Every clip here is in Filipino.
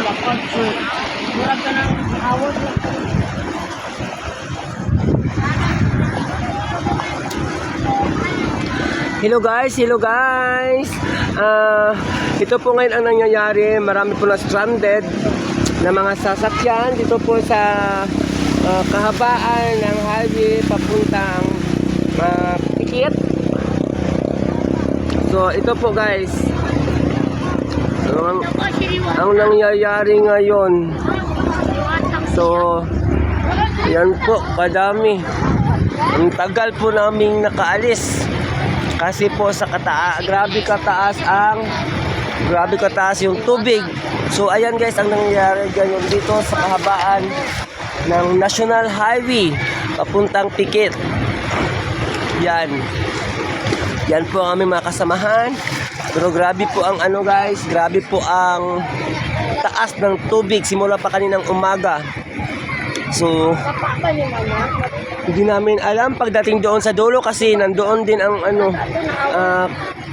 Murag ka ng awod. Hello guys, hello guys. Ito po ngayon ang nangyayari. Marami po na stranded na mga sasakyan dito po sa kahabaan ng highway papuntang Pikit. So ito po guys. Ang nangyayari ngayon. So yan po, kadami. Ang tagal po naming nakaalis. Kasi po sa grabe kataas yung tubig. So ayan guys ang nangyayari ganyan dito sa kahabaan ng National Highway papuntang Pikit. Yan. Yan po ang aming mga kasamahan. Pero grabe po ang guys, grabe po ang taas ng tubig simula pa kaninang umaga. So hindi namin alam pagdating doon sa dulo kasi nandoon din ang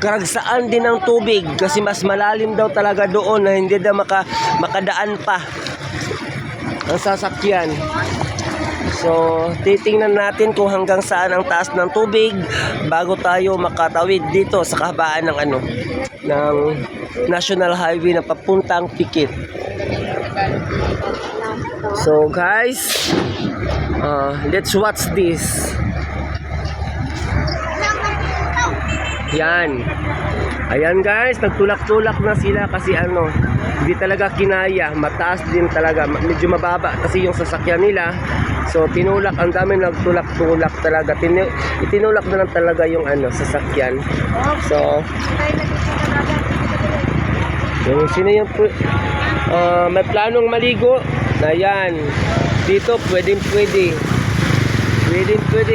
karagsaan din ng tubig kasi mas malalim daw talaga doon na hindi daw makadaan pa ang sasakyan. So titingnan natin kung hanggang saan ang taas ng tubig bago tayo makatawid dito sa kahabaan ng National Highway na papuntang Pikit. So guys, let's watch this. Yan. Ayan guys, nagtulak-tulak na sila kasi hindi talaga kinaya. Mataas din talaga, medyo mababa kasi yung sasakyan nila. So tinulak, ang dami nagtulak-tulak talaga. Itinulak na lang talaga yung sasakyan. So yung sino yung may planong maligo. Ayan. Dito pwede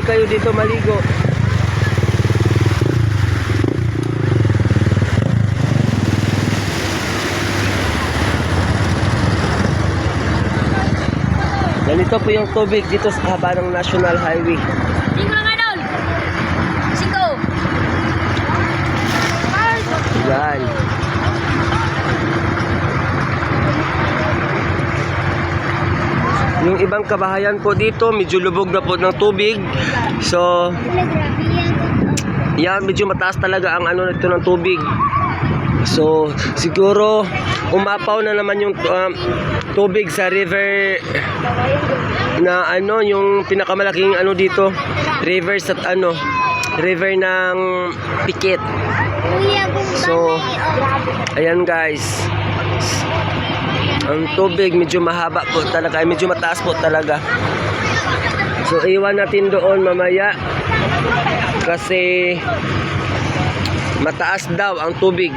kayo dito maligo. Ganito po yung tubig dito sa haba ng National Highway. Sing mga dol. Siko. Yan. Yung ibang kabahayan po dito, medyo lubog na po ng tubig. So, yan, medyo mataas talaga ang nito ng tubig. So, siguro umapaw na naman yung tubig sa river na yung pinakamalaking dito, river sa river ng Pikit. So, ayan guys. Ang tubig medyo mahaba po talaga, medyo mataas po talaga. So iwan natin doon mamaya kasi mataas daw ang tubig.